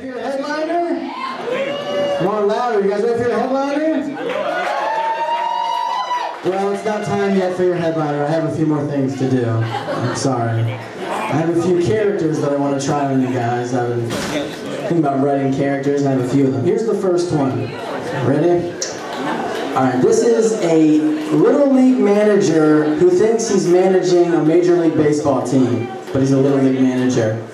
Your headliner? Come on louder. You guys ready for your headliner? Well, it's not time yet for your headliner. I have a few more things to do. I'm sorry. I have a few characters that I want to try on you guys. I've been thinking about writing characters, and I have a few of them. Here's the first one. Ready? Alright, this is a Little League manager who thinks he's managing a Major League Baseball team, but he's a Little League manager.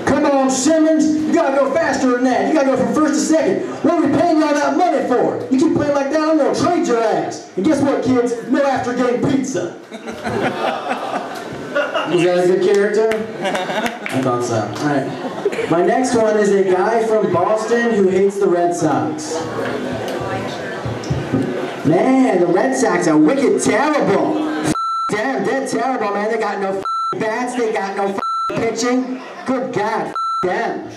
Come on, Simmons, you gotta go faster than that. You gotta go from first to second. What are we paying you all that money for? You keep playing like that, I'm gonna trade your ass. And guess what, kids? No after-game pizza. Is that a good character? I thought so. Alright. My next one is a guy from Boston who hates the Red Sox. Man, the Red Sox are wicked terrible. Damn, they're terrible, man. They got no bats, they got no pitching. Good God, them.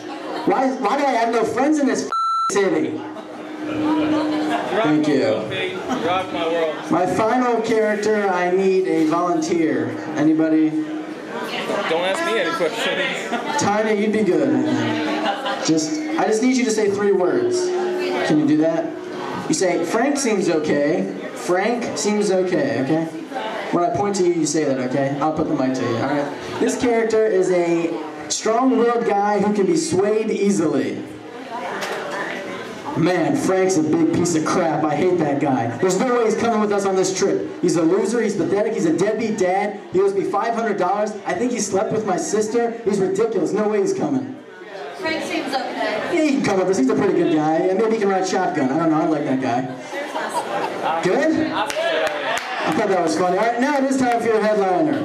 Why do I have no friends in this city? Thank you. Rock my world. My final character, I need a volunteer. Anybody? Don't ask me any questions. Tanya, you'd be good. I just need you to say 3 words. Can you do that? You say, Frank seems okay. Frank seems okay, okay? When I point to you, you say that, okay? I'll put the mic to you, alright? This character is a strong-willed guy who can be swayed easily. Man, Frank's a big piece of crap. I hate that guy. There's no way he's coming with us on this trip. He's a loser, he's pathetic, he's a deadbeat dad. He owes me $500. I think he slept with my sister. He's ridiculous. No way he's coming. Frank seems okay. Yeah, he can come with us. He's a pretty good guy. And maybe he can ride shotgun. I don't know. I like that guy. Good? I thought that was funny. All right, now it is time for your headliner.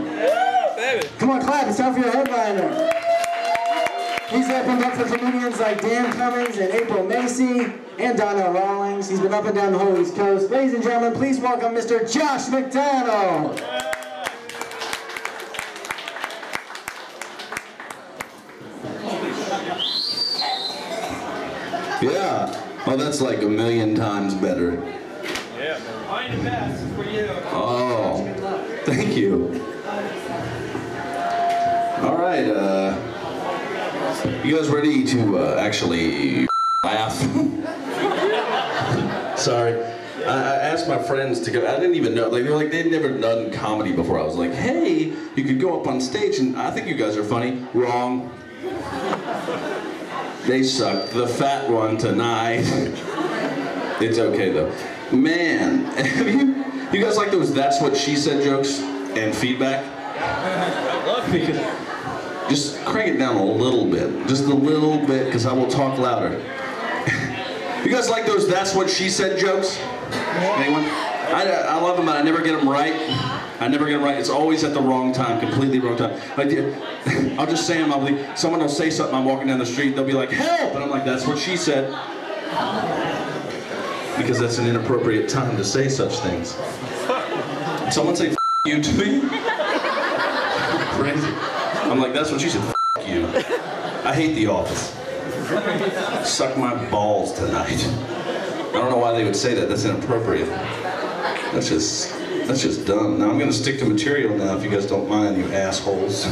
Come on, clap. It's time for your headliner. He's opened up for comedians like Dan Cummings and April Macy and Donnell Rawlings. He's been up and down the whole East Coast. Ladies and gentlemen, please welcome Mr. Josh McDonald. Yeah. Oh, that's like 1,000,000 times better. Yeah. Find the best for you. Oh, thank you. All right. You guys ready to actually laugh? Sorry. I asked my friends to go. I didn't even know. Like, they'd never done comedy before. I was like, hey, you could go up on stage and I think you guys are funny. Wrong. They sucked. The fat one tonight. It's okay though. Man, you guys like those "That's What She Said" jokes and feedback? Because just crank it down a little bit, just a little bit, because I will talk louder. You guys like those "That's What She Said" jokes? Anyone? I love them, but I never get them right. I never get them right. It's always at the wrong time, completely wrong time. Like, I'll just say them. Someone will say something. I'm walking down the street. They'll be like, "Help!" And I'm like, "That's what she said." Because that's an inappropriate time to say such things. Someone say "F you" to me. Crazy. I'm like, "That's what she said." F you. I hate The Office. Suck my balls tonight. I don't know why they would say that. That's inappropriate. That's just dumb. Now I'm gonna stick to material now, if you guys don't mind, you assholes.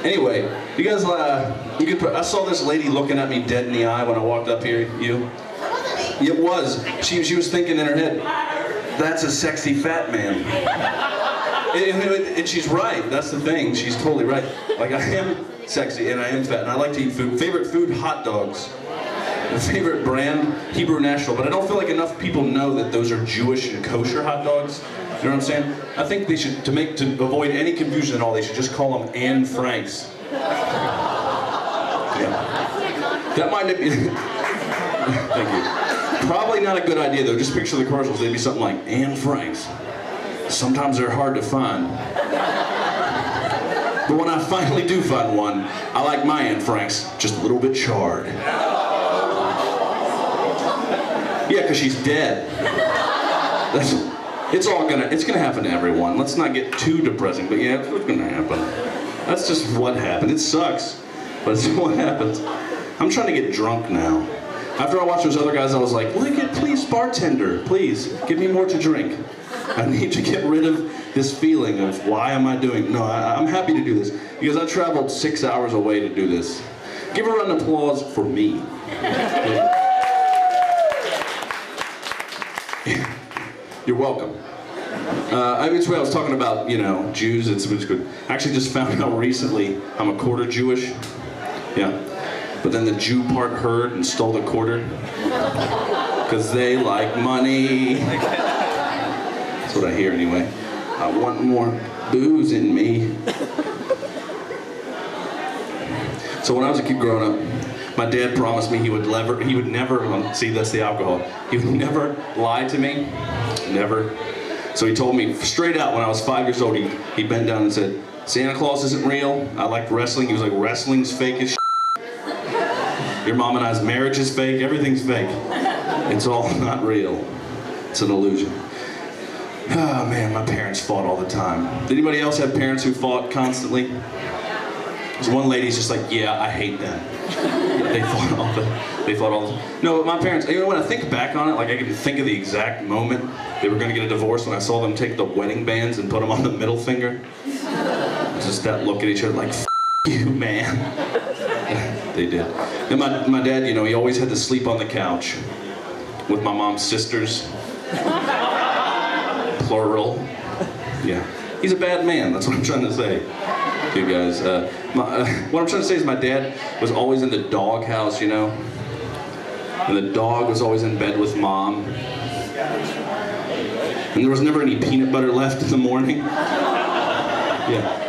Anyway, you guys, I saw this lady looking at me dead in the eye when I walked up here. You? It was. She was thinking in her head, "That's a sexy fat man." And she's right. That's the thing. She's totally right. Like, I am sexy and I am fat and I like to eat food. Favorite food, hot dogs. Favorite brand, Hebrew National. But I don't feel like enough people know that those are Jewish and kosher hot dogs. You know what I'm saying? I think they should, to avoid any confusion at all, they should just call them Anne Franks. Yeah. That might be. Thank you. Probably not a good idea though. Just picture the commercials. They'd be something like Anne Franks. Sometimes they're hard to find. But when I finally do find one, I like my Anne Franks just a little bit charred. Yeah, because she's dead. It's gonna happen to everyone. Let's not get too depressing, but yeah, it's gonna happen. That's just what happened. It sucks, but it's what happens. I'm trying to get drunk now. After I watched those other guys, I was like, please, bartender, please, give me more to drink. I need to get rid of this feeling of why am I doing, no, I'm happy to do this. Because I traveled 6 hours away to do this. Give a round of applause for me. You're welcome. It's what I was talking about, you know, Jews. It's good. I actually just found out recently I'm a quarter Jewish. Yeah. But then the Jew part heard and stole the quarter. Because they like money. That's what I hear anyway. I want more booze in me. So when I was a kid growing up, my dad promised me he would never, see, that's the alcohol. He would never lie to me, never. So he told me straight out when I was 5 years old, he bent down and said, Santa Claus isn't real. I liked wrestling. He was like, wrestling's fake as shit. Your mom and I's marriage is fake. Everything's fake. It's all not real. It's an illusion. Oh man, my parents fought all the time. Did anybody else have parents who fought constantly? There's one lady's just like, yeah, I hate them. They fought all the time. No, but my parents, you know, when I think back on it, like I can think of the exact moment they were gonna get a divorce when I saw them take the wedding bands and put them on the middle finger. Just that look at each other like, F you, man. They did. And my dad, you know, he always had to sleep on the couch with my mom's sisters. Plural. Yeah. He's a bad man, that's what I'm trying to say. You guys. What I'm trying to say is my dad was always in the doghouse, you know? And the dog was always in bed with mom. And there was never any peanut butter left in the morning. Yeah.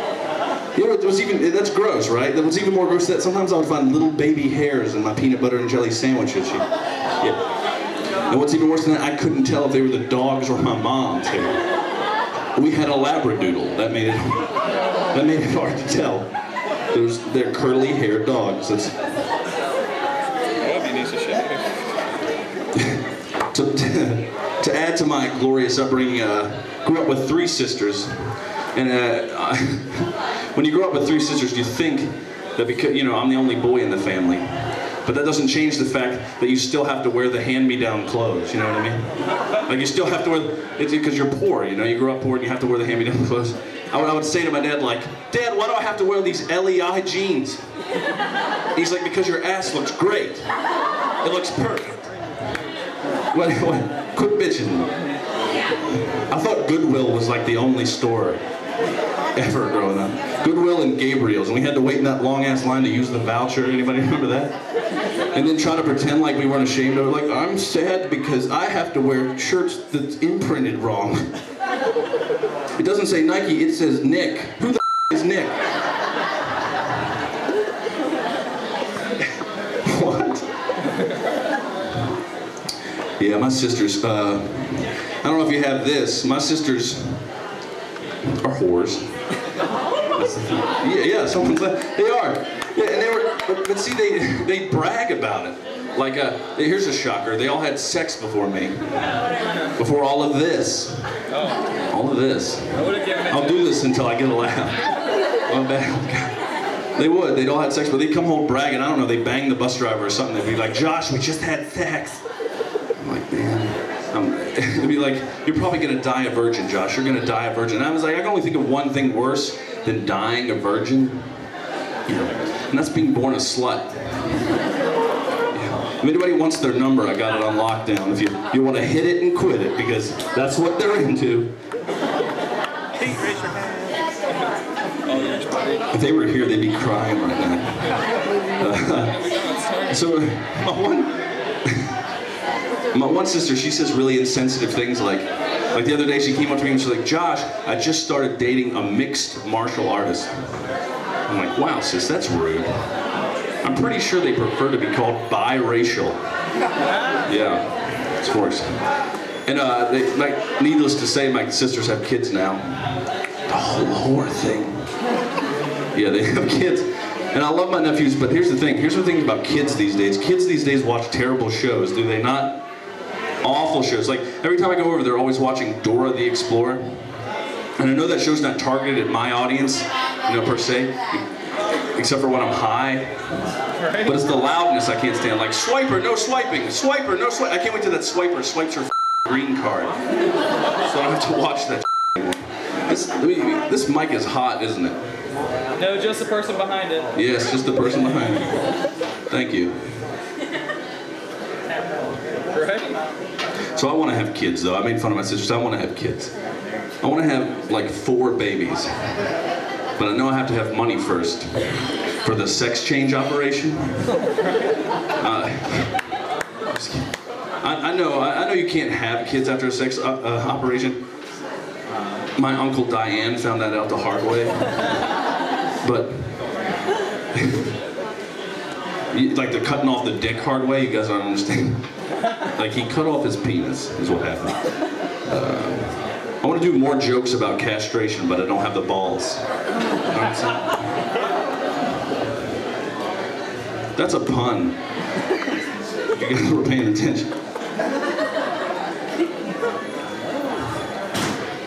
You know, it was even, that's gross, right? That was even more gross that sometimes I would find little baby hairs in my peanut butter and jelly sandwiches. Yeah. And what's even worse than that, I couldn't tell if they were the dogs or my mom's hair. We had a Labradoodle. That made it hard to tell. They're curly-haired dogs. That's... to add to my glorious upbringing, grew up with 3 sisters. And when you grow up with 3 sisters, you think that because, you know, I'm the only boy in the family. But that doesn't change the fact that you still have to wear the hand-me-down clothes, you know what I mean? Like you still have to wear, it's because you're poor, you know, you grew up poor and you have to wear the hand-me-down clothes. I would say to my dad like, Dad, why do I have to wear these LEI jeans? He's like, because your ass looks great. It looks perfect. What? Quit bitching. I thought Goodwill was like the only store ever growing up. Goodwill and Gabriel's, and we had to wait in that long-ass line to use the voucher. Anybody remember that? And then try to pretend like we weren't ashamed of it. Like, I'm sad because I have to wear shirts that's imprinted wrong. It doesn't say Nike, it says Nick. Who the is Nick? What? Yeah, my sisters, I don't know if you have this. My sisters are whores. Yeah, someone's like, they are. Yeah, and they were, but see, they brag about it. Like, here's a shocker. They all had sex before me. Before all of this. All of this. I'll do this until I get a laugh. They would. They'd all had sex, but they'd come home bragging. I don't know, they'd bang the bus driver or something. They'd be like, Josh, we just had sex. I'm like, man. They'd be like, you're probably going to die a virgin, Josh. You're going to die a virgin. And I was like, I can only think of one thing worse than dying a virgin. And that's being born a slut. If anybody wants their number, I got it on lockdown. If you want to hit it and quit it, because that's what they're into. If they were here, they'd be crying right now. So my one sister, she says really insensitive things like the other day she came up to me and she's like, Josh, I just started dating a mixed martial artist. I'm like, wow, sis, that's rude. I'm pretty sure they prefer to be called biracial. Yeah, it's worse. And needless to say, my sisters have kids now. The whole whore thing. Yeah, they have kids. And I love my nephews, but here's the thing. Here's the thing about kids these days. Kids these days watch terrible shows, do they not? Awful shows. Like, every time I go over, they're always watching Dora the Explorer. And I know that show's not targeted at my audience, you know, per se, except for when I'm high. But it's the loudness I can't stand. Like, swiper, no swiping. Swiper, no swipe. I can't wait till that swiper swipes her green card. So I don't have to watch that anymore. This mic is hot, isn't it? No, just the person behind it. Yes, just the person behind it. Thank you. Right? So I want to have kids, though. I made fun of my sisters. I want to have kids. I want to have like 4 babies. But I know I have to have money first for the sex change operation. I know you can't have kids after a sex operation. My Uncle Diane found that out the hard way. But like the cutting off the dick hard way, you guys don't understand. Like he cut off his penis is what happened. I want to do more jokes about castration, but I don't have the balls. That's a pun. You guys were paying attention.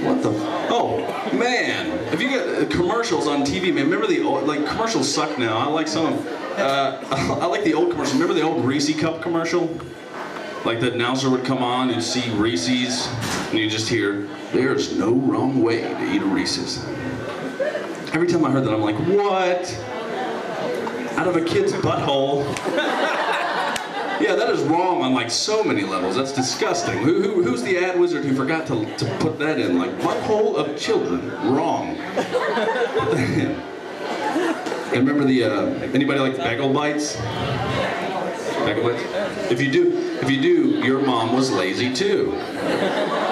What the? Oh man! If you got commercials on TV, man, remember the old, like commercials suck now. I like some of them. I like the old commercials. Remember the old Reese Cup commercial? Like the announcer would come on and see Reese's, and you just hear, "There's no wrong way to eat a Reese's." Every time I heard that, I'm like, what? Out of a kid's butthole? Yeah, that is wrong on like so many levels. That's disgusting. Who's the ad wizard who forgot to put that in? Like, butthole of children. Wrong. Put that in. And remember the, anybody like bagel bites? Bagel bites? If you do, your mom was lazy too.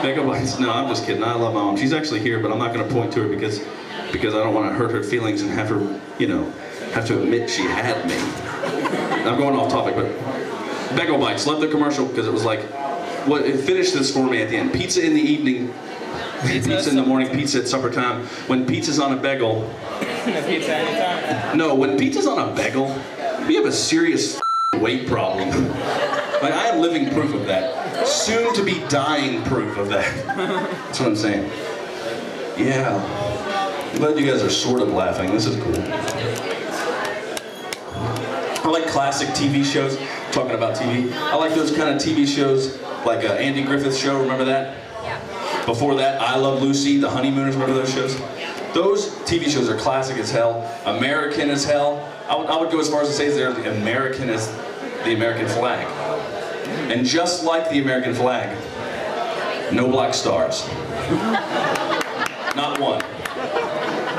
Bagel bites, no, I'm just kidding. I love my mom. She's actually here, but I'm not gonna point to her because I don't want to hurt her feelings and have her, you know, have to admit she had me. I'm going off topic, but bagel bites, love the commercial because it was like, what, it finished this for me at the end. Pizza in the evening, pizza in the morning, pizza at supper time. When pizza's on a bagel. Pizza anytime. No, when pizza's on a bagel, we have a serious weight problem. Like, I am living proof of that. Soon to be dying proof of that. That's what I'm saying. Yeah. I'm glad you guys are sort of laughing. This is cool. I like classic TV shows. Talking about TV. I like those kind of TV shows, like Andy Griffith's show, remember that? Yeah. Before that, I Love Lucy, The Honeymooners, remember those shows? Those TV shows are classic as hell, American as hell. I would go as far as to say they're American as the American flag. And just like the American flag, no black stars. Not one.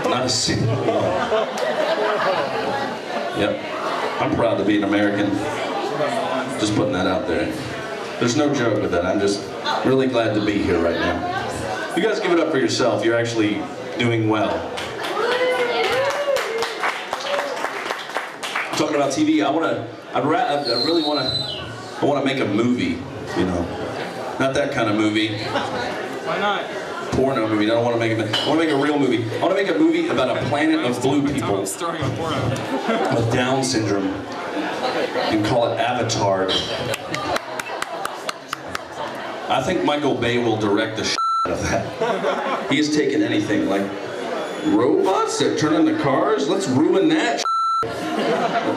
Not a single one. Yep. I'm proud to be an American. Just putting that out there. There's no joke with that. I'm just really glad to be here right now. You guys give it up for yourself. You're actually doing well. Talking about TV, I really want to make a movie, you know. Not that kind of movie. Why not? Porno movie. I don't want to make it. I want to make a real movie. I want to make a movie about a planet of blue people Starring a porno. with Down syndrome. You can call it Avatar. I think Michael Bay will direct the shit out of that. He has taken anything like robots that turn into cars. Let's ruin that.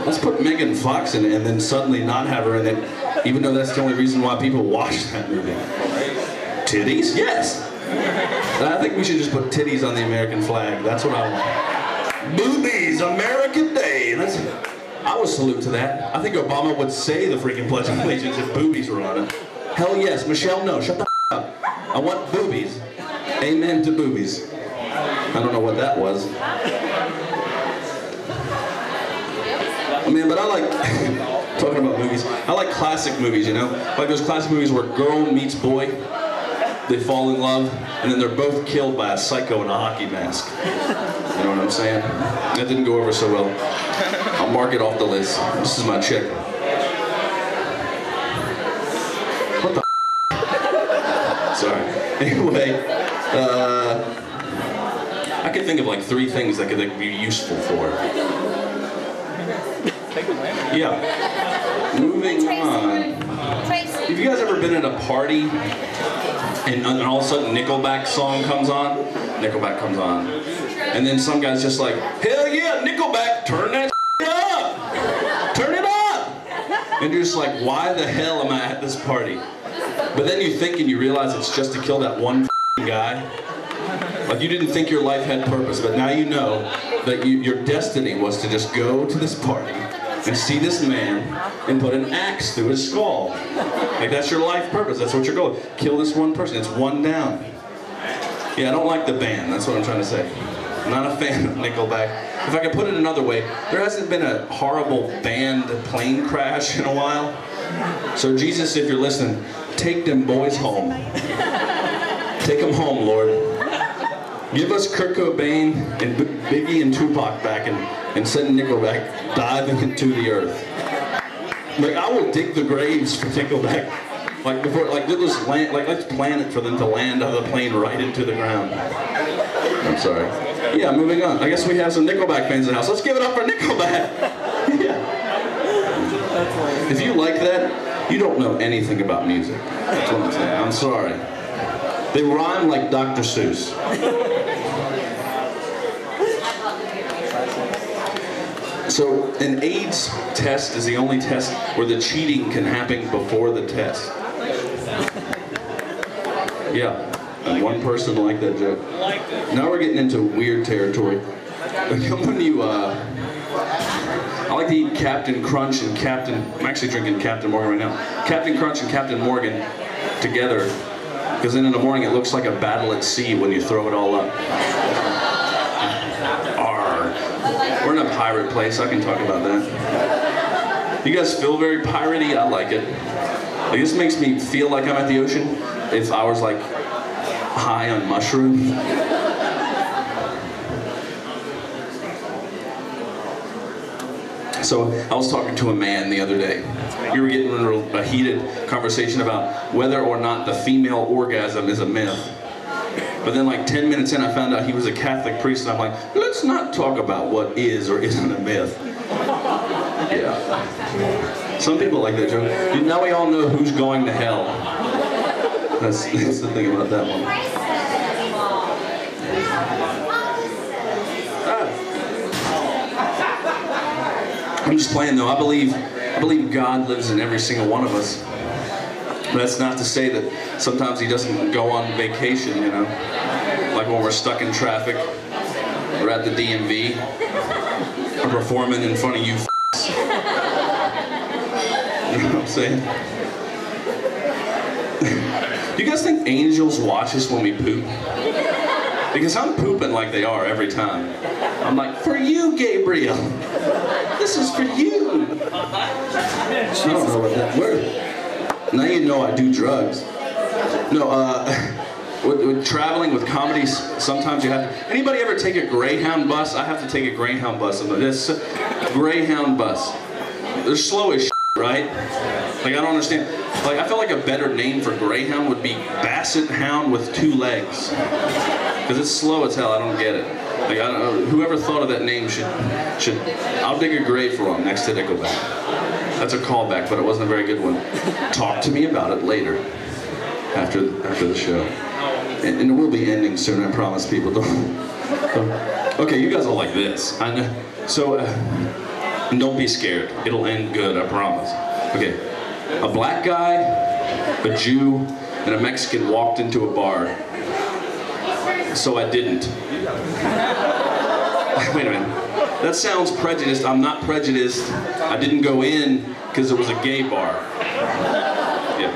Let's put Megan Fox in it and then suddenly not have her in it, even though that's the only reason why people watch that movie. Titties? Yes. I think we should just put titties on the American flag. That's what I want. Boobies, American Day. I would salute to that. I think Obama would say the freaking Pledge of Allegiance if boobies were on it. Hell yes. Michelle, no. Shut the up. I want boobies. Amen to boobies. I don't know what that was. I mean, but I like, talking about movies, I like classic movies, you know? Like those classic movies where girl meets boy, they fall in love, and then they're both killed by a psycho in a hockey mask. You know what I'm saying? That didn't go over so well. I'll mark it off the list. This is my check. What the Sorry. Anyway, I could think of like 3 things that could be useful for. Yeah. Moving on. Have you guys ever been at a party and all of a sudden Nickelback song comes on? Nickelback comes on. And then some guy's just like, hell yeah, Nickelback, turn that up! Turn it up! And you're just like, why the hell am I at this party? But then you think and you realize it's just to kill that one guy. Like you didn't think your life had purpose, but now you know that your destiny was to just go to this party and see this man and put an axe through his skull. Like that's your life purpose, that's what you're going. Kill this one person, it's one down. Yeah, I don't like the band, that's what I'm trying to say. I'm not a fan of Nickelback. If I could put it another way, there hasn't been a horrible band plane crash in a while. So Jesus, if you're listening, take them boys home. Take them home, Lord. Give us Kurt Cobain and Biggie and Tupac back and send Nickelback diving into the earth. Like I will dig the graves for Nickelback. Like before, like let's plan it for them to land out of the plane right into the ground. I'm sorry. Yeah, moving on. I guess we have some Nickelback fans in the house. Let's give it up for Nickelback. Yeah. If you like that, you don't know anything about music. That's what I'm saying. I'm sorry. They rhyme like Dr. Seuss. So an AIDS test is the only test where the cheating can happen before the test. Yeah, and one person liked that joke. Now we're getting into weird territory. When you, I like to eat Captain Crunch and I'm actually drinking Captain Morgan right now. Captain Crunch and Captain Morgan together, because then in the morning it looks like a battle at sea when you throw it all up. Arr. We're in a pirate place, I can talk about that. You guys feel very piratey? I like it. Like, this makes me feel like I'm at the ocean if I was like high on mushrooms. So I was talking to a man the other day. We were getting into a heated conversation about whether or not the female orgasm is a myth. But then like 10 minutes in I found out he was a Catholic priest and I'm like, let's not talk about what is or isn't a myth. Yeah. Some people like that joke. Now we all know who's going to hell. That's the thing about that one. I'm just playing though. I believe God lives in every single one of us. But that's not to say that sometimes he doesn't go on vacation, you know. Like when we're stuck in traffic, we're at the DMV, or performing in front of you. You know what I'm saying? Do you guys think angels watch us when we poop? Because I'm pooping like they are every time. I'm like, for you, Gabriel. This is for you. I don't know what that word. Now you know I do drugs. No, with traveling with comedies, sometimes you have to. Anybody ever take a Greyhound bus? I have to take a Greyhound bus. This Greyhound bus. They're slow as shit, right? Like I don't understand. Like I feel like a better name for Greyhound would be Basset Hound with 2 legs. Because it's slow as hell. I don't get it. Like I don't know. Whoever thought of that name should. I'll dig a grave for him next to Nickelback. That's a callback, but it wasn't a very good one. Talk to me about it later, after the show, and it will be ending soon. I promise, people. Don't. Okay, you guys are like this. I know. So, don't be scared. It'll end good. I promise. Okay, a black guy, a Jew, and a Mexican walked into a bar. So I didn't. Wait a minute. That sounds prejudiced. I'm not prejudiced. I didn't go in because it was a gay bar. Yeah.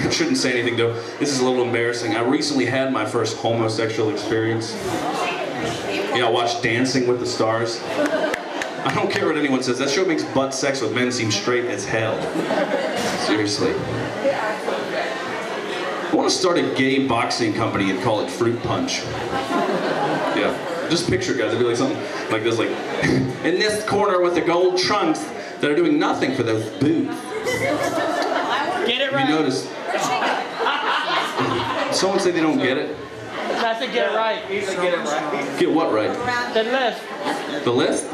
I shouldn't say anything though. This is a little embarrassing. I recently had my first homosexual experience. Yeah, I watched Dancing with the Stars. I don't care what anyone says. That show makes butt sex with men seem straight as hell. Seriously. I want to start a gay boxing company and call it Fruit Punch. Yeah. Just picture guys, it'd be like something like this, like, in this corner with the gold trunks that are doing nothing for those boobs. Get it right. Have you noticed? Someone say they don't get it? I said get it right. You said get it right. Get what right? The list. The list?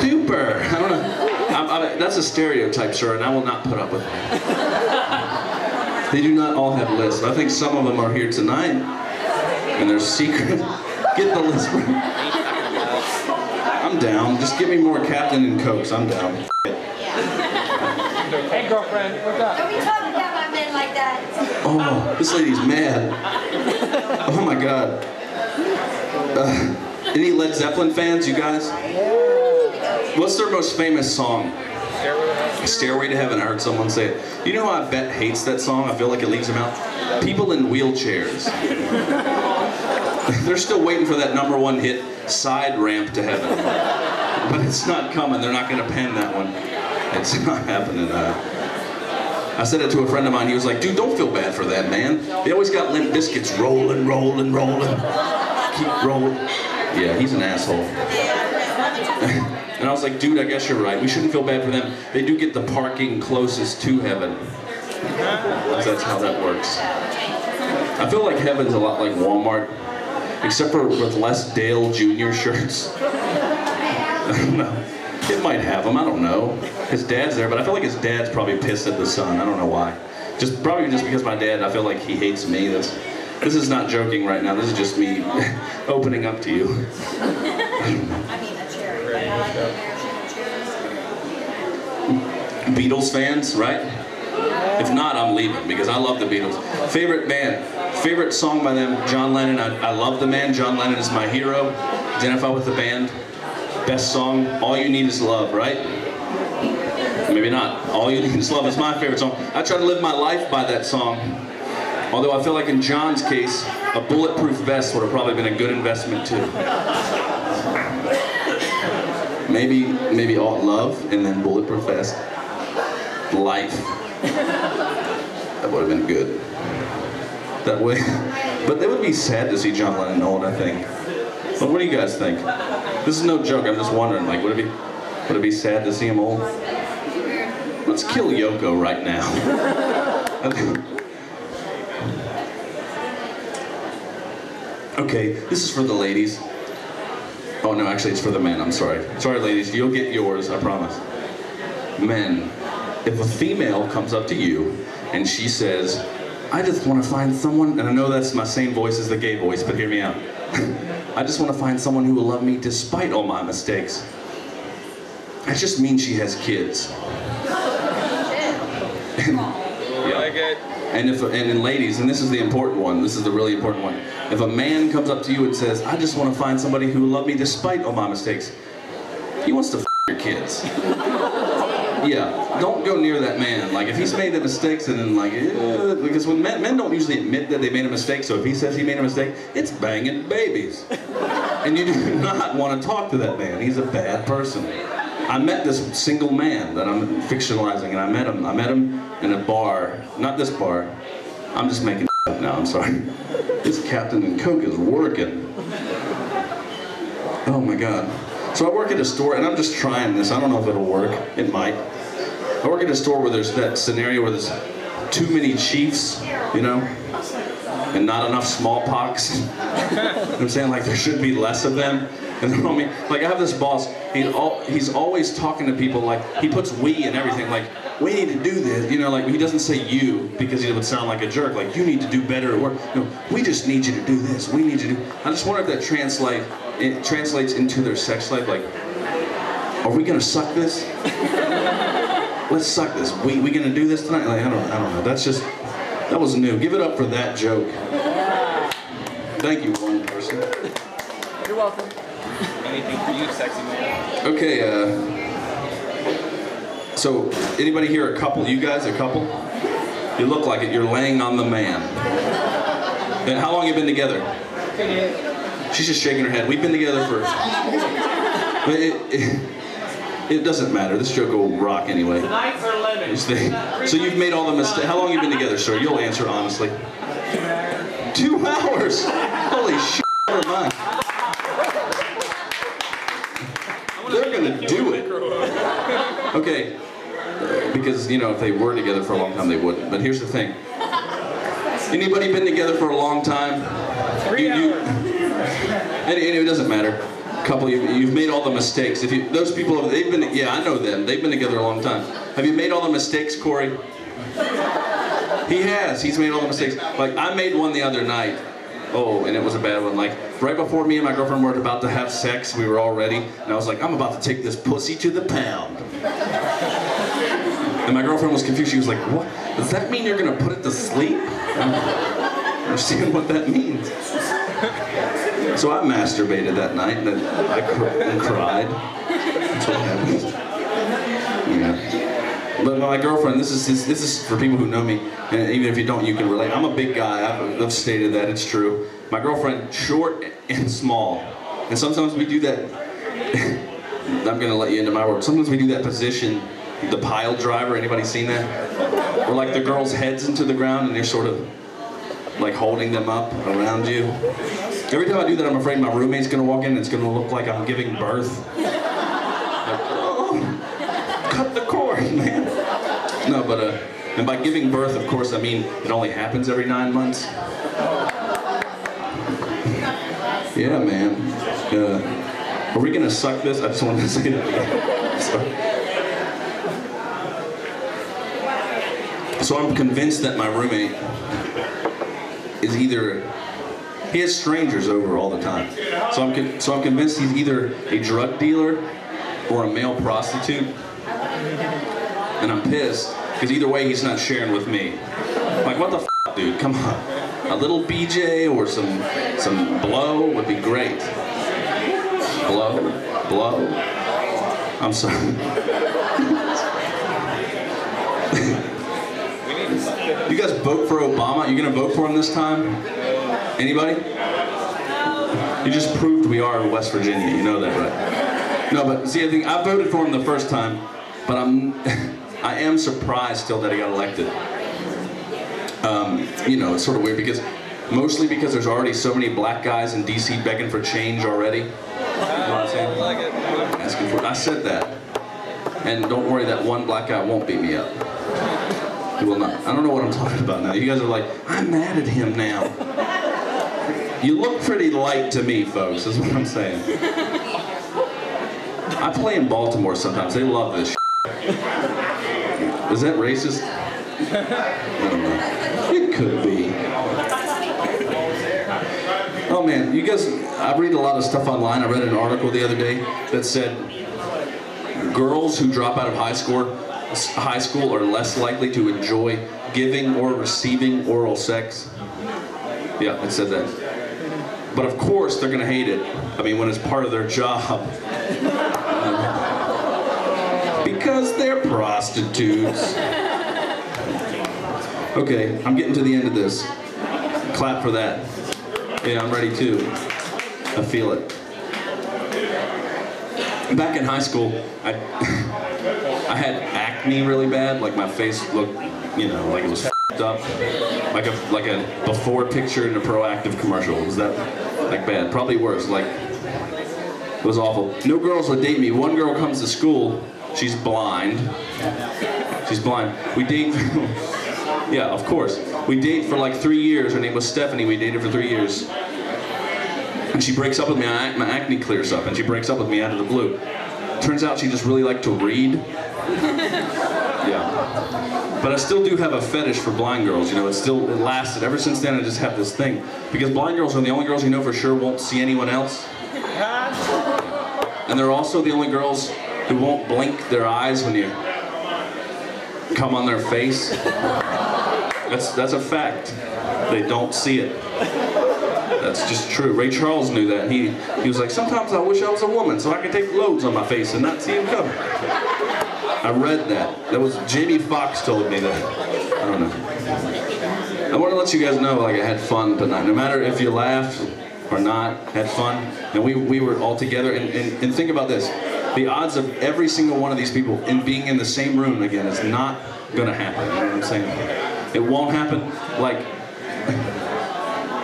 Super. I don't know. That's a stereotype, sir, and I will not put up with it. They do not all have lists. I think some of them are here tonight, and they're secret. Get the list. I'm down. Just give me more Captain and Cokes. I'm down. Hey, girlfriend, what's up? Don't be talking about my men like that. Oh, this lady's mad. Oh my God. Any Led Zeppelin fans, you guys? What's their most famous song? Stairway to Heaven. I heard someone say it. You know who I bet hates that song? I feel like it leaves them out. People in wheelchairs. They're still waiting for that #1 hit, Side Ramp to Heaven. But it's not coming. They're not going to pen that one. It's not happening. I said it to a friend of mine. He was like, dude, don't feel bad for that, man. They always got Limp Bizkit's rolling, rolling, rolling. Keep rolling. Yeah, he's an asshole. And I was like, dude, I guess you're right. We shouldn't feel bad for them. They do get the parking closest to heaven. That's how that works. I feel like heaven's a lot like Walmart, except for with less Dale Jr. shirts. I don't know. It might have them, I don't know. His dad's there, but I feel like his dad's probably pissed at the son. I don't know why. Probably just because my dad, I feel like he hates me. This is not joking right now. This is just me opening up to you. Beatles fans, right? If not, I'm leaving because I love the Beatles. Favorite band, favorite song by them, John Lennon. I love the man. John Lennon is my hero. Identify with the band. Best song, All You Need Is Love, right? Maybe not. All You Need Is Love is my favorite song. I try to live my life by that song. Although I feel like in John's case, a bulletproof vest would have probably been a good investment too. Maybe all love and then bulletproof vest. Life. That would have been good. That way. But they would be sad to see John Lennon old, I think. But what do you guys think? This is no joke, I'm just wondering, like, would it be sad to see him old? Let's kill Yoko right now. Okay, this is for the ladies. Oh no, actually it's for the men, I'm sorry. Sorry ladies, you'll get yours, I promise. Men, if a female comes up to you and she says, I just want to find someone, and I know that's my same voice as the gay voice, but hear me out. I just want to find someone who will love me despite all my mistakes. That just means she has kids. And ladies, and this is the important one, this is the really important one. If a man comes up to you and says, I just want to find somebody who will love me despite all my mistakes, he wants to f your kids. Yeah, don't go near that man. Like, if he's made the mistakes and then like, because when men don't usually admit that they made a mistake, so if he says he made a mistake, it's banging babies. And you do not want to talk to that man. He's a bad person. I met this single man that I'm fictionalizing, and I met him in a bar. Not this bar. I'm just making up now, I'm sorry. This Captain and Coke is working. Oh my God. So I work at a store, and I'm just trying this. I don't know if it'll work. It might. I work at a store where there's that scenario where there's too many chiefs, you know, and not enough smallpox. You know what I'm saying? Like, there should be less of them. And they're on me. Like, I have this boss, he's always talking to people, like, he puts we and everything, like, we need to do this, you know, like, he doesn't say you because he would sound like a jerk, like, you need to do better at work. No, we just need you to do this, we need you to do. I just wonder if that translates into their sex life, like, are we gonna suck this? Let's suck this. We gonna do this tonight? Like, I don't know. That was new. Give it up for that joke. Thank you, one person. You're welcome. Anything for you, sexy man. Okay, so anybody here a couple? You guys a couple? You look like it. You're laying on the man. And how long have you been together? She's just shaking her head. We've been together for... But it doesn't matter. This joke will rock anyway. Tonight's our limit. So you've made all the mistakes. How long have you been together, sir? You'll answer honestly. 2 hours? Holy shit, never mind. They're gonna do it. Okay, because, you know, if they were together for a long time, they wouldn't. But here's the thing. Anybody been together for a long time? 3 hours. It doesn't matter. Couple, you've made all the mistakes. Those people, they've been, yeah, I know them. They've been together a long time. Have you made all the mistakes, Corey? He has. He's made all the mistakes. Like, I made one the other night. Oh, and it was a bad one. Like, right before me and my girlfriend were about to have sex, we were all ready, and I was like, I'm about to take this pussy to the pound. And my girlfriend was confused. She was like, what? Does that mean you're gonna put it to sleep? I don't understand what that means. So I masturbated that night and I cried. That's what happened. Yeah. But my girlfriend, this is for people who know me, and even if you don't, you can relate. I'm a big guy. I've stated that. It's true. My girlfriend, short and small, and sometimes we do that. I'm gonna let you into my world. Sometimes we do that position, the pile driver. Anybody seen that? Where like the girl's head's into the ground and you're sort of like holding them up around you. Every time I do that, I'm afraid my roommate's gonna walk in and it's gonna look like I'm giving birth. Like, oh, cut the cord, man. No, but and by giving birth, of course, I mean it only happens every 9 months. Yeah, man. Are we gonna suck this? I just wanted to say that. So I'm convinced that my roommate is either, he has strangers over all the time. So I'm convinced he's either a drug dealer or a male prostitute. And I'm pissed, because either way he's not sharing with me. Like, what the f, dude, come on. A little BJ or some blow would be great. Blow. I'm sorry. You guys vote for Obama? You gonna vote for him this time? Anybody? You just proved we are in West Virginia. You know that, right? No, but see, I think I voted for him the first time, but I am surprised still that he got elected. You know, it's sort of weird mostly because there's already so many black guys in DC begging for change already. You know what I'm saying? Like it. Asking for it. I said that. And don't worry, that one black guy won't beat me up. He will not. I don't know what I'm talking about now. You guys are like, I'm mad at him now. You look pretty light to me, folks, is what I'm saying. I play in Baltimore sometimes. They love this shit. Is that racist? I don't know. It could be. Oh man, you guys, I read a lot of stuff online. I read an article the other day that said girls who drop out of high school are less likely to enjoy giving or receiving oral sex. Yeah, it said that. But of course they're gonna hate it. I mean, when it's part of their job. Because they're prostitutes. Okay, I'm getting to the end of this. Clap for that. Yeah, I'm ready too. I feel it. Back in high school, I had acne really bad. Like my face looked, you know, like it was f***ed up. Like a before picture in a Proactive commercial. Was that like bad? Probably worse. Like, it was awful. No girls would date me. One girl comes to school. She's blind. She's blind. We date. Yeah, of course. We date for like 3 years. Her name was Stephanie. We dated for 3 years. And she breaks up with me. My acne clears up, and she breaks up with me out of the blue. Turns out she just really liked to read. Yeah. But I still do have a fetish for blind girls. You know, it lasted. Ever since then, I just have this thing. Because blind girls are the only girls you know for sure won't see anyone else. And they're also the only girls who won't blink their eyes when you come on their face. That's a fact. They don't see it. That's just true. Ray Charles knew that. He was like, sometimes I wish I was a woman so I could take loads on my face and not see him coming. I read that. That was Jamie Foxx told me that. I don't know. I want to let you guys know, like, I had fun tonight. No matter if you laughed or not, had fun. And we were all together. And think about this. The odds of every single one of these people in being in the same room again is not gonna happen. You know what I'm saying? It won't happen. Like,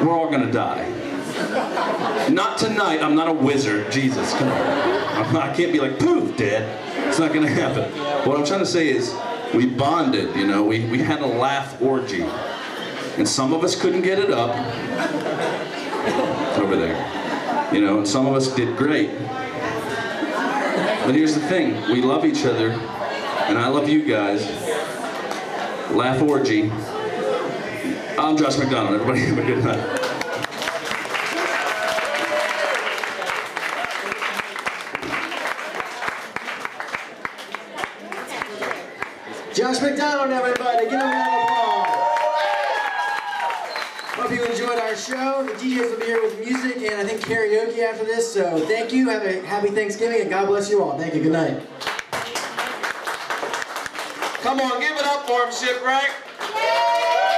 we're all gonna die. Not tonight. I'm not a wizard. Jesus, come on. I can't be like, poof, dead. It's not gonna happen. What I'm trying to say is, we bonded, you know, we had a laugh orgy. And some of us couldn't get it up. Over there. You know, and some of us did great. But here's the thing, we love each other, and I love you guys. Laugh orgy. I'm Josh McDonald. Everybody have a good night. Josh McDonald, everybody. Give him a round of applause. hope you enjoyed our show. The DJs will be here with music and I think karaoke after this. So thank you. Have a happy Thanksgiving and God bless you all. Thank you. Good night. Come on, give it up for him, Shipwrecked.